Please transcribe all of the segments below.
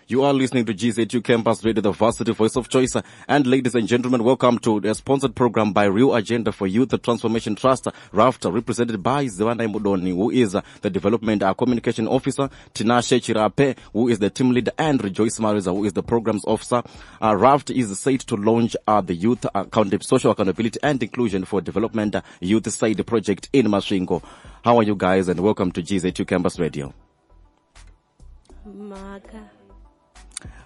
You are listening to GZU Campus Radio, the varsity voice of choice. And ladies and gentlemen, welcome to a sponsored program by Real Agenda for Youth Transformation Trust, RAFT, represented by Zivanai Mudonhi, who is the Development Communication Officer, Tinashe Chirape, who is the team leader, and Rejoice Maridza, who is the Programs Officer. RAFT is set to launch the Youth Social Accountability and Inclusion for Development Youth Side project in Masvingo. How are you guys? And welcome to GZU Campus Radio.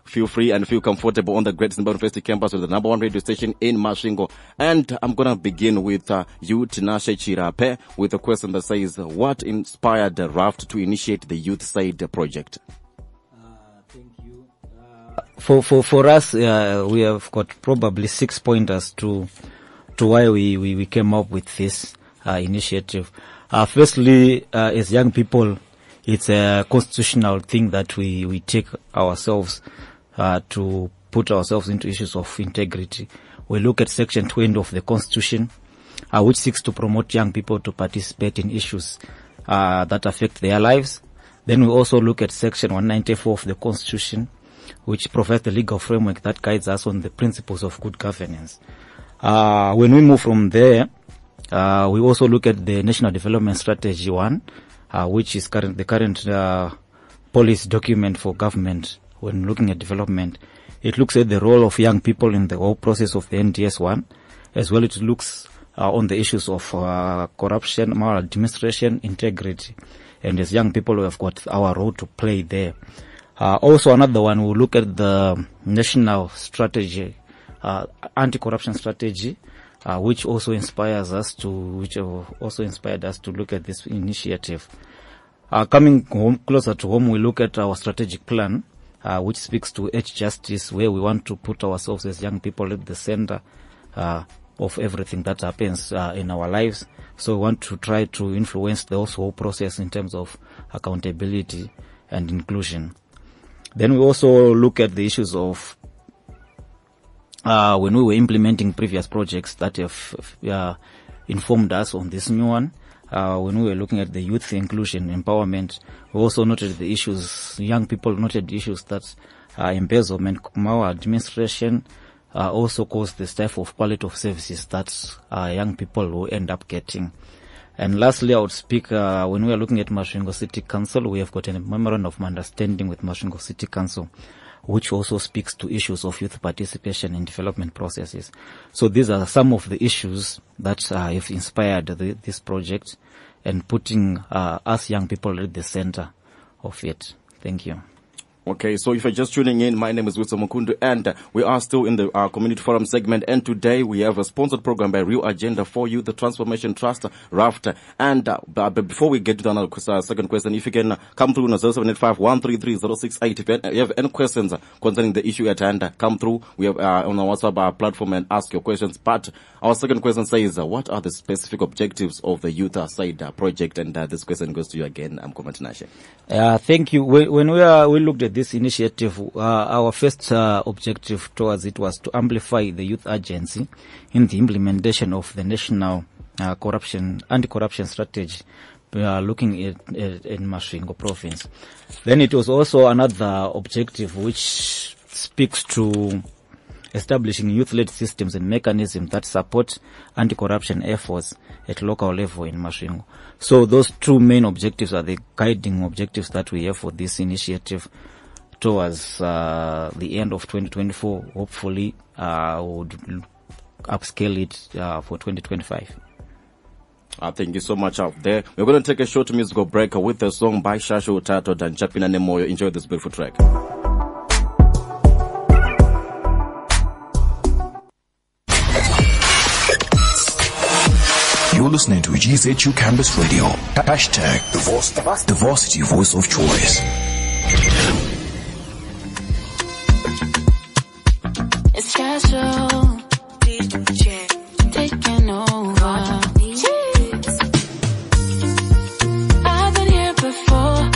Feel free and feel comfortable on the Great Zimbabwe University campus with the number one radio station in Masvingo. And I'm going to begin with you, Tinashe Chirape, with a question that says, what inspired the RAFT to initiate the Youth Side project? Thank you. For us, we have got probably 6 pointers to why we came up with this initiative. Firstly, as young people, it's a constitutional thing that we take ourselves to put ourselves into issues of integrity. We look at Section 20 of the Constitution, which seeks to promote young people to participate in issues that affect their lives. Then we also look at Section 194 of the Constitution, which provides the legal framework that guides us on the principles of good governance. When we move from there, we also look at the National Development Strategy 1, which is the current policy document for government. When looking at development, it looks at the role of young people in the whole process of the NDS1, as well as it looks on the issues of corruption, maladministration, integrity. And as young people, we have got our role to play there. Also another one, we'll look at the national strategy, anti-corruption strategy, which also inspired us to look at this initiative. Coming home, closer to home, we look at our strategic plan, which speaks to age justice, where we want to put ourselves as young people at the center of everything that happens in our lives. So we want to try to influence the whole process in terms of accountability and inclusion. Then we also look at the issues of when we were implementing previous projects that have informed us on this new one. When we were looking at the youth inclusion, empowerment, we also noted the issues, young people noted the issues that embezzlement, maladministration, also cause the type of quality of services that young people will end up getting. And lastly, I would speak, when we are looking at Masvingo City Council, we have got a memorandum of understanding with Masvingo City Council, which also speaks to issues of youth participation in development processes. So these are some of the issues that have inspired this project and putting us young people at the center of it. Thank you. Okay, so if you're just tuning in, my name is Wilson Mukundu, and we are still in the community forum segment, and today we have a sponsored program by Real Agenda for Youth, the Transformation Trust, RAFT. And before we get to the second question, if you can come through on 0785-133-068. If you have any questions concerning the issue at hand, come through. We have on our WhatsApp platform and ask your questions. But our second question says, what are the specific objectives of the Youth Side project? And this question goes to you again. I'm Tinashe. Thank you. When we looked at this initiative, our first objective towards it was to amplify the youth agency in the implementation of the national anti-corruption strategy, looking at in Masvingo province. Then it was also another objective which speaks to establishing youth-led systems and mechanisms that support anti-corruption efforts at local level in Masvingo. So those two main objectives are the guiding objectives that we have for this initiative. Towards the end of 2024, hopefully, would upscale it for 2025. Thank you so much out there. We're going to take a short musical break with a song by Shasho Tato and Chapina Nemoyo. Enjoy this beautiful track. You're listening to GZU Campus Radio. Hashtag the varsity voice of choice. It's casual, taking over. I've been here before.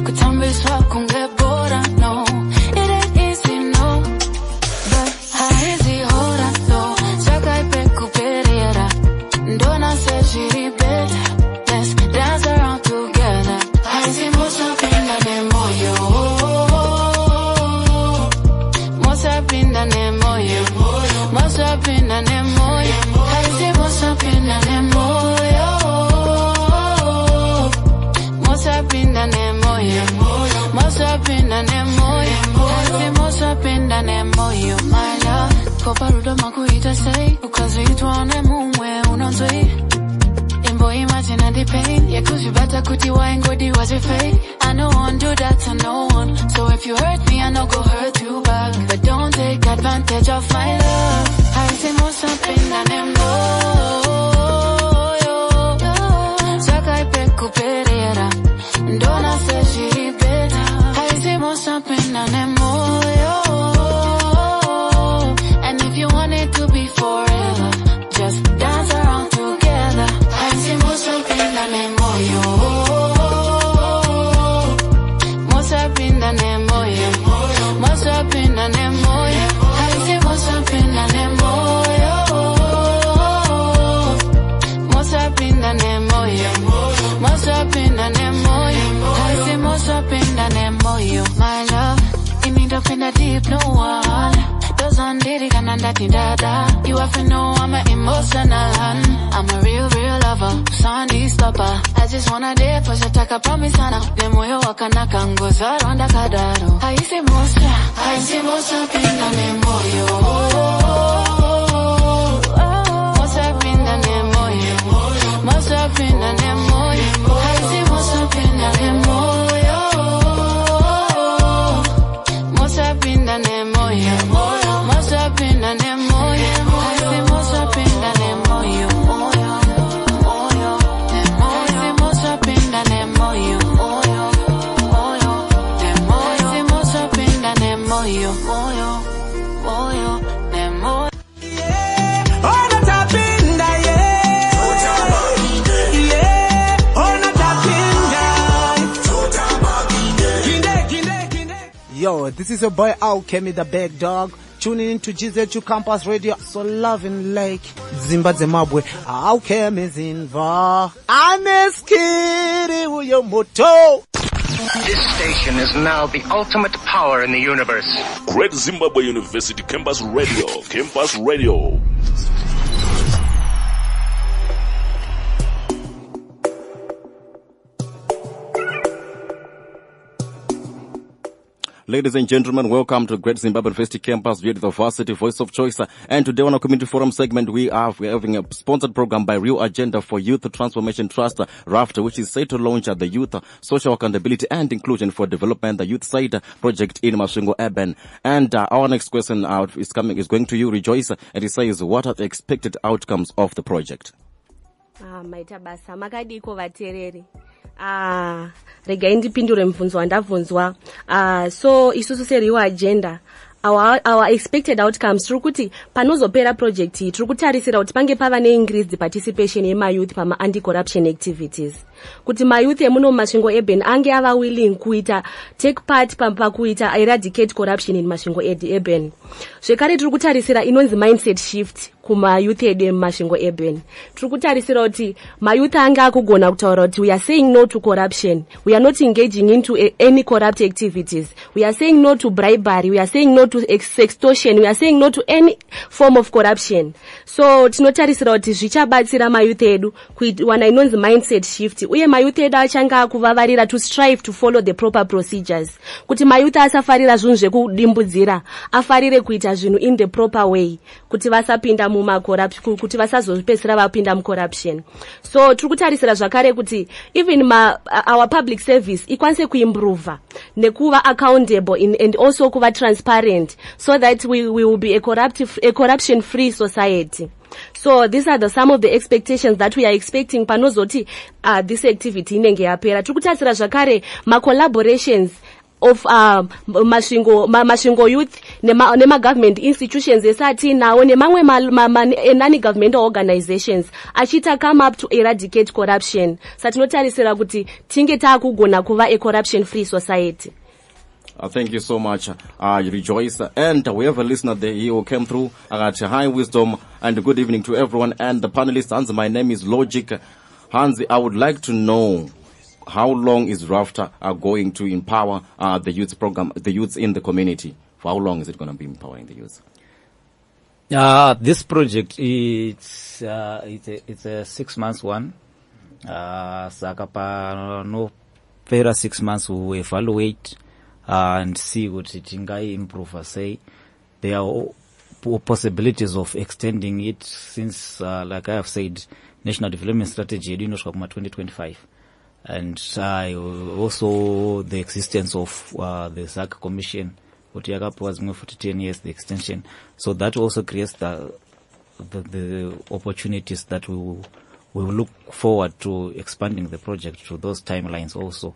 Could time be swap, con get bored, I know. It ain't easy, no. But how is it, hold on, though. Chaka ipeku perera. Dona se Chirape. Let's dance around together. I see most of in the moyo. Mosapinda nemoyo, haisi mosapinda nemoyo, my love. Koparudo makuita say, ukazitwa nemumwe unonzoi. Imbo imagine the pain, yeah, cause you better kuti waingodi was your fate. I know one do that to no one, so if you hurt me, I know go hurt you back. But don't take advantage of my love. Haisi mosapinda nemoyo, Chirape kuperera, ndona se Chirape. Haisi mosapinda nemoyo, and if you want it to be forever, just dance around together. Haisi mosapinda nemoyo, mosapinda nemoyo, mosapinda nemoyo. Haisi mosapinda nemoyo, mosapinda nemoyo, mosapinda nemoyo. Haisi mosapinda nemoyo, my love. Inindopenda deep no one. Dozandiri kanandati dada. You have to know I'm an emotional one. I'm a real lover, Sandy stopper. I just wanna date for shataka promise sana. Nemoyo wakanaka ngoza ronda kadaro. Haisi mosa pinda nemoyo, mosapinda nemoyo, mosapinda nemoyo. Haisi mosapinda nemoyo, mosapinda nemoyo, mosapinda nemoyo. Haisi mosapinda nemoyo, haisi mosapinda nemoyo, haisi mosapinda nemoyo, nemoyo. Yo, this is your boy Alchemy the Big Dog, tuning into GZU Campus Radio. So loving like Zimbabwe, Alchemy Zinva. I'm a skitty with your motto. This station is now the ultimate power in the universe. Great Zimbabwe University Campus Radio. Campus Radio. Ladies and gentlemen, welcome to Great Zimbabwe University Campus via the Varsity Voice of Choice. And today on our Community Forum segment, we're having a sponsored program by Real Agenda for Youth Transformation Trust, RAFT, which is set to launch the Youth Social Accountability and Inclusion for Development, the Youth Side project in Masvingo Urban. And our next question is going to you, Rejoice, and it says, what are the expected outcomes of the project? Maita basa makadiko vatereri. Regai ndipindure mvunzo wandavunzwa. So isusu seriwa agenda. Our expected outcomes trukuti panozopera project iyi turikutarisira kuti pange pava increased participation yema youth pama anti corruption activities. Kuti ma youth emuno Masvingo Urban ange ava willing kuita take part pakuita eradicate corruption in Masvingo Urban. Zvekare turikutarisira inonzi mindset shift kuma youth edu eMasvingo Urban. Turikutarisira kuti ma youth ange akugona kutaura kuti we are saying no to corruption. We are not engaging into any corrupt activities. We are saying no to bribery. We are saying no to extortion. We are saying no to any form of corruption. So tinotarisira kuti zvichabatsira ma youth edu kuwana inonzi mindset shift. Uye ma youth edu achanga akuvavarira to strive to follow the proper procedures. Kuti ma youth asafarira zvinhu zvekudimbudzira, afarire kuita zvinhu in the proper way. Kuti vasapinda corruption, kuti vasazopedzisira vapinda corruption. So turikutarisira zvakare kuti even our public service ikwanise kuimprove nekuva accountable and also kuva transparent, so that we will be a corruption free society. So these are some of the expectations that we are expecting panozoti this activity inenge yapera. Turikutarisira zvakare collaborations of Masvingo youth nema government institutions esati nawo nemamwe non-governmental organizations achita come up to eradicate corruption. Satinotarisira kuti tinge taakugona kuva a corruption free society. Thank you so much, Rejoice. And we have a listener there who came through. High wisdom and good evening to everyone and the panelists. Hans, my name is Logic. Hans, I would like to know, how long is RAFT going to empower the youth program, the youths in the community? For how long is it going to be empowering the youth? This project it's a 6 months one. Sakapa no further 6 months we evaluate and see what tingai improve. Say there are possibilities of extending it since, like I have said, National Development Strategy 2025, and also the existence of the SAC Commission, which was for 10 years, the extension. So that also creates the opportunities that we will look forward to expanding the project to those timelines also.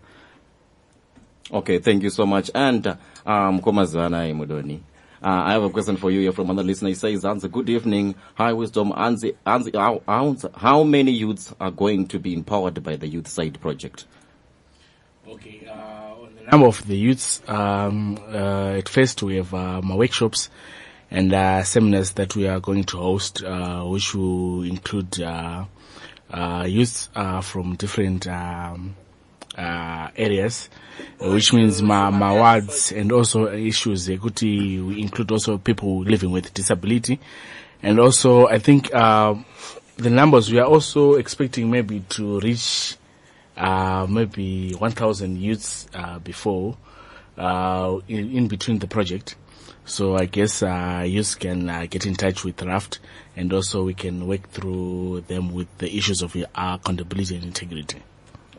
Okay, thank you so much. And Zivanai, Mudonhi. I have a question for you here from another listener. He says, Anzi, good evening. Hi, Wisdom. Anzi, how many youths are going to be empowered by the Youth Side project? Okay, on the number of the youths, at first we have my workshops and seminars that we are going to host, which will include youths from different areas, which means my wards, and also issues we include also people living with disability. And also I think the numbers we are also expecting maybe to reach maybe 1,000 youths before in between the project. So I guess youths can get in touch with RAFT, and also we can work through them with the issues of accountability and integrity.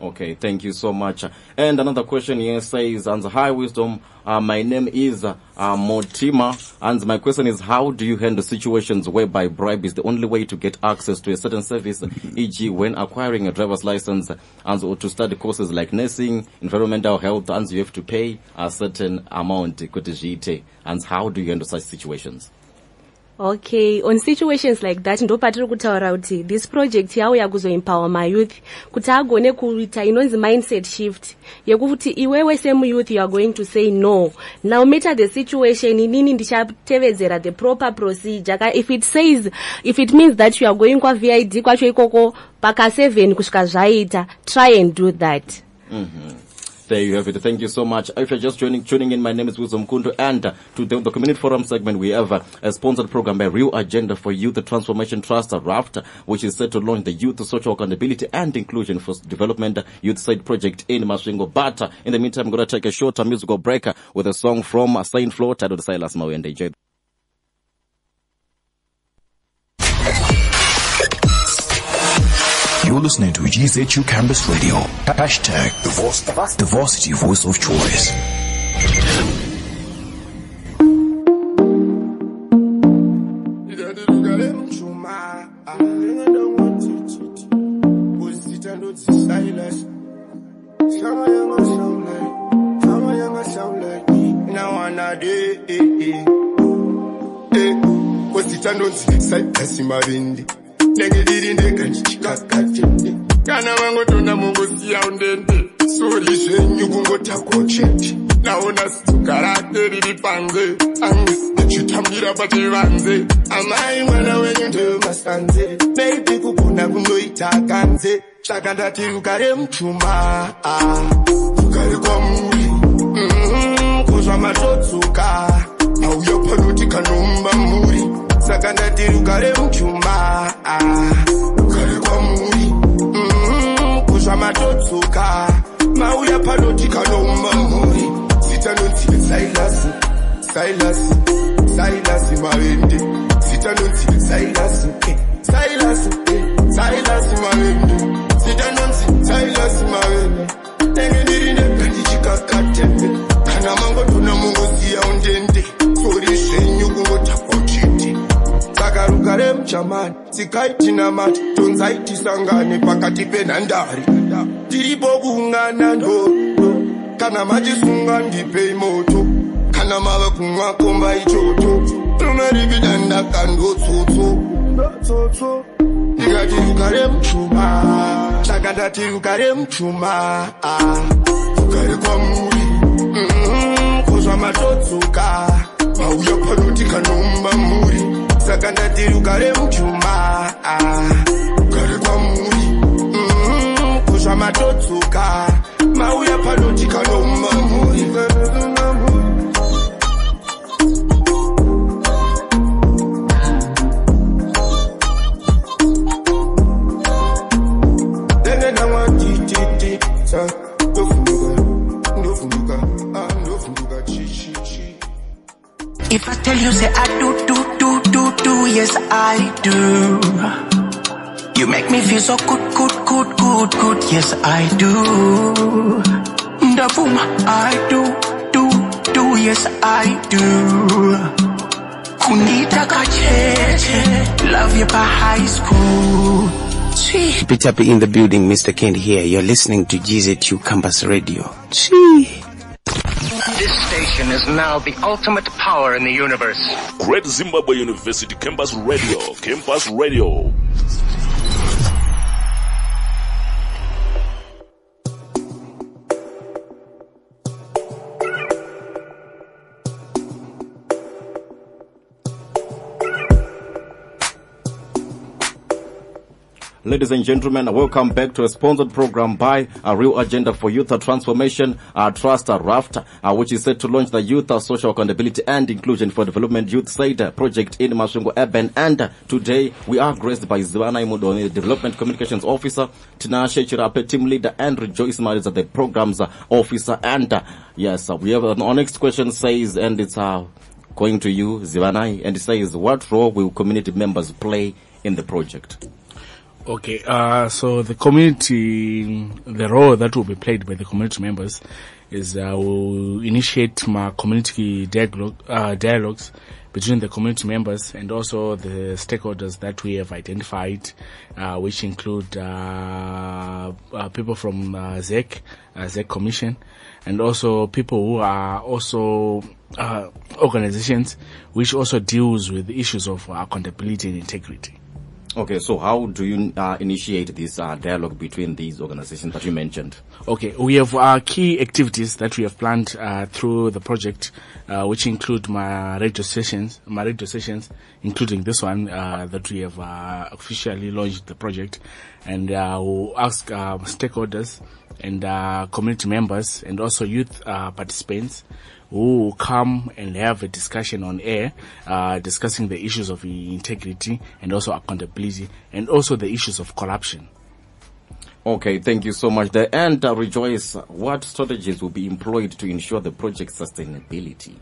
Okay, thank you so much. And another question here says, hi, Wisdom. My name is Motima, and my question is, how do you handle situations whereby bribe is the only way to get access to a certain service, e.g. when acquiring a driver's license, and or to study courses like nursing, environmental health, and you have to pay a certain amount, and how do you handle such situations? Okay, on situations like that, ndopatiri kutaura kuti this project yauya kuzoempower mayouth kuti agone kuita inonzi mindset shift yekuti iwewe semuyouth you are going to say no, now matter the situation, inini ndichatevedzera the proper procedure. If it means that you are going kwa VID kwacho ikoko paka 7 kusvika zvaita, try and do that. There you have it. Thank you so much. If you're just tuning in, my name is Wisdom Kundu, and to the Community Forum segment, we have a sponsored program by Real Agenda for Youth Transformation Trust, RAFT, which is set to launch the Youth Social Accountability and Inclusion for Development Youth Side Project in Masvingo. But in the meantime, I'm going to take a short musical break with a song from Saint Flow titled Silas Maui, and enjoy. You're listening to GZU Campus Radio. Hashtag the varsity voice of choice. Negedinde kanchikakate kana vangotona mungosiya undende sori zvenyu kungotakochete naona sikarate riri panze angisichitambira pachivanze amai mwana wenyu ndomasanze maybe kugona kundoita kanze saka ndati rugare muchuma rugare kwamuri kuzva matodzoka auya panoti kanomba muri saka ndati rugare muchuma rugare kwamuri kuzva matodzoka mauya panoti kanomba muri zita nonzi Silas mavende zita nonzi Silas mavende zita nonzi Silas mavende nengedirinde kandichikakatembe kana mangotona mungosiya undende sori zvenyu kungotakochete saka rugare muchamani sikaitina mati tonzaitisangane pakati penhandare tiripo kuungana ndodo kana machisunga ndipei moto kana mava kumwa komba ichoto rumeribidanda kandotsotso ndikati rugare muchuma saka ndati rugare muchuma rugare kwamuri kozva matodzoka mauya panoti kanomba muri saka ndati rugare muchuma rugare kwamuri kozva matodzoka mauya panoti kanomba muri ndofunduka If I tell you, say I do, yes I do. You make me feel so good, yes I do. Ndavuma, I do, yes I do. Kunita kacheche, love you by high school. Gee. Peter in the building, Mr. Kent here. You're listening to GZU Campus Radio. Gee. This station is now the ultimate power in the universe. Great Zimbabwe University Campus Radio. Campus Radio. Ladies and gentlemen, welcome back to a sponsored program by a Real Agenda for Youth Transformation Trust Raft, which is set to launch the Youth Social Accountability and Inclusion for Development Youth Side project in Masvingo Urban. And today we are graced by Zivanai Mudonhi, the Development Communications Officer, Tinashe Chirape, Team Leader, and Rejoice Maridza, the Programs Officer. And yes, we have our next question says, and it's going to you, Zivanai, and it says, what role will community members play in the project? Okay, so the community, the role that will be played by the community members is we'll initiate my community dialogues between the community members and also the stakeholders that we have identified, which include people from ZEC Commission, and also people who are also organizations which also deals with the issues of accountability and integrity. Okay, so how do you initiate this dialogue between these organizations that you mentioned? Okay, we have key activities that we have planned through the project, which include my radio sessions, including this one that we have officially launched the project, and we'll ask stakeholders and community members and also youth participants who will come and have a discussion on air, discussing the issues of integrity and also accountability and also the issues of corruption. Okay, thank you so much there. And Rejoice, what strategies will be employed to ensure the project sustainability?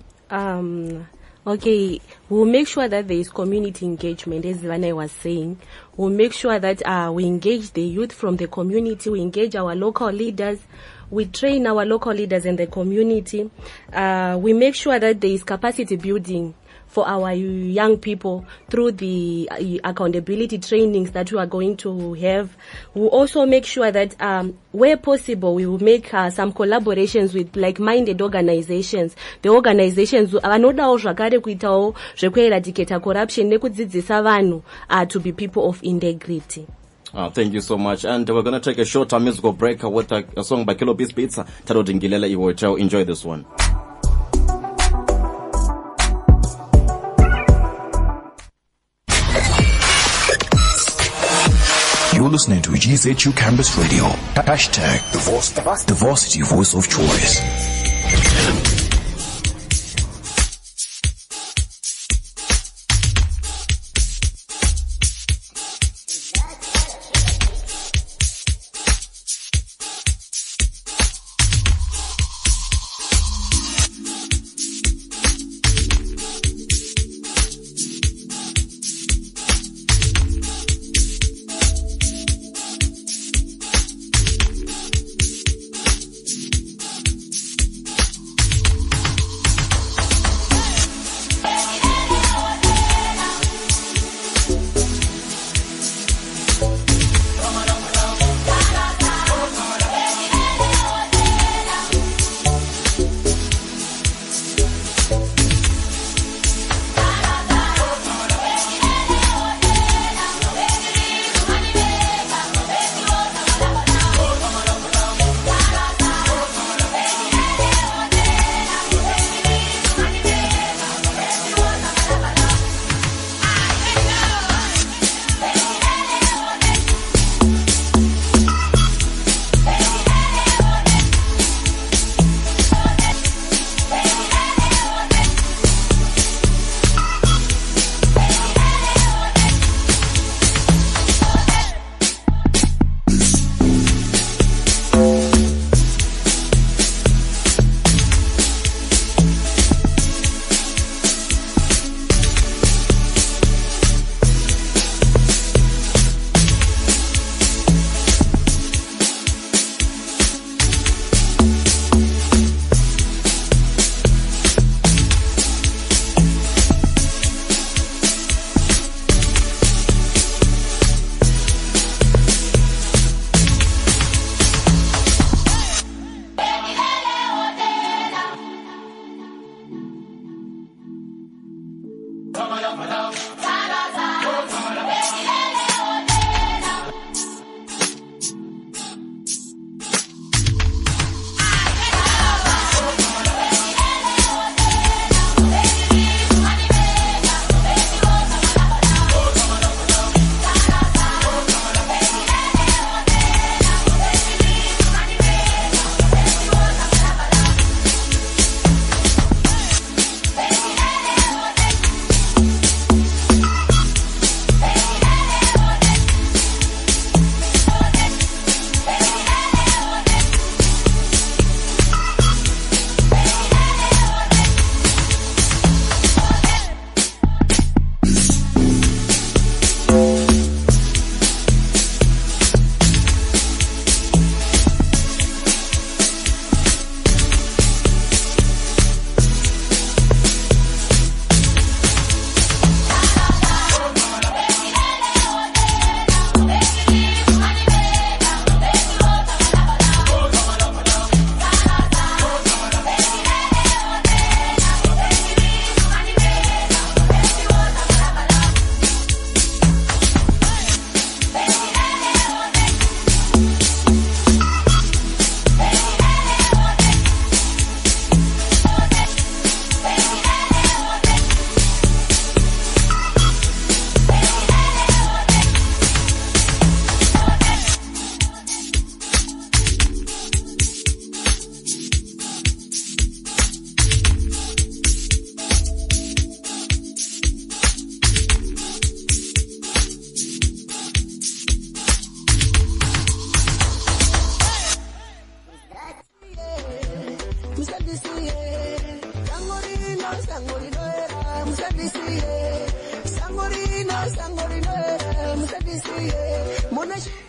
Okay, we'll make sure that there is community engagement, as Zivanai was saying. We'll make sure that we engage the youth from the community, we engage our local leaders, we train our local leaders in the community. We make sure that there is capacity building for our young people through the accountability trainings that we are going to have. We'll also make sure that where possible we will make some collaborations with like-minded organizations. The organizations vanodawo zvakare kuitawo zvekueradicate corruption nekudzidzisa vanhu to be people of integrity. Thank you so much. And we're going to take a short musical break with a song by Kilo Beats Pizza. Tarodingilela Iwotel. Enjoy this one. You're listening to GZU Campus Radio. Hashtag the varsity voice of choice.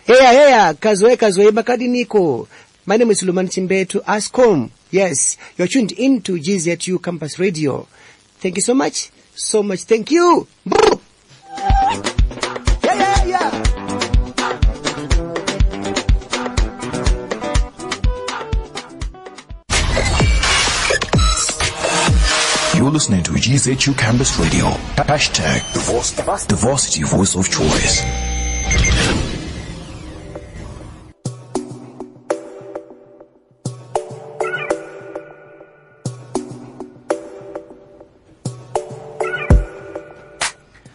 Hey, kazwe, bakadi niko. My name is Luman Chimbetu, Ascom. Yes, you're tuned in to GZU Campus Radio. Thank you so much. Thank you. Yeah. You're listening to GZU Campus Radio. Hashtag the varsity voice of choice.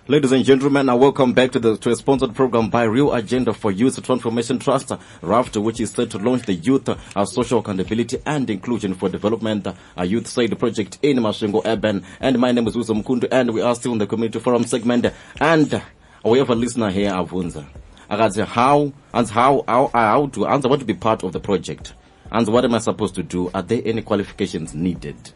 Ladies and gentlemen, welcome back to a sponsored program by Real Agenda for Youth Transformation Trust, RAFT, which is set to launch the Youth Social Accountability and Inclusion for Development Youth Side Project in Masvingo Urban. And my name is Wiso Mkundu, and we are still in the Community Forum segment. And we have a listener here, Avunza. How to answer what to be part of the project. And what am I supposed to do? Are there any qualifications needed?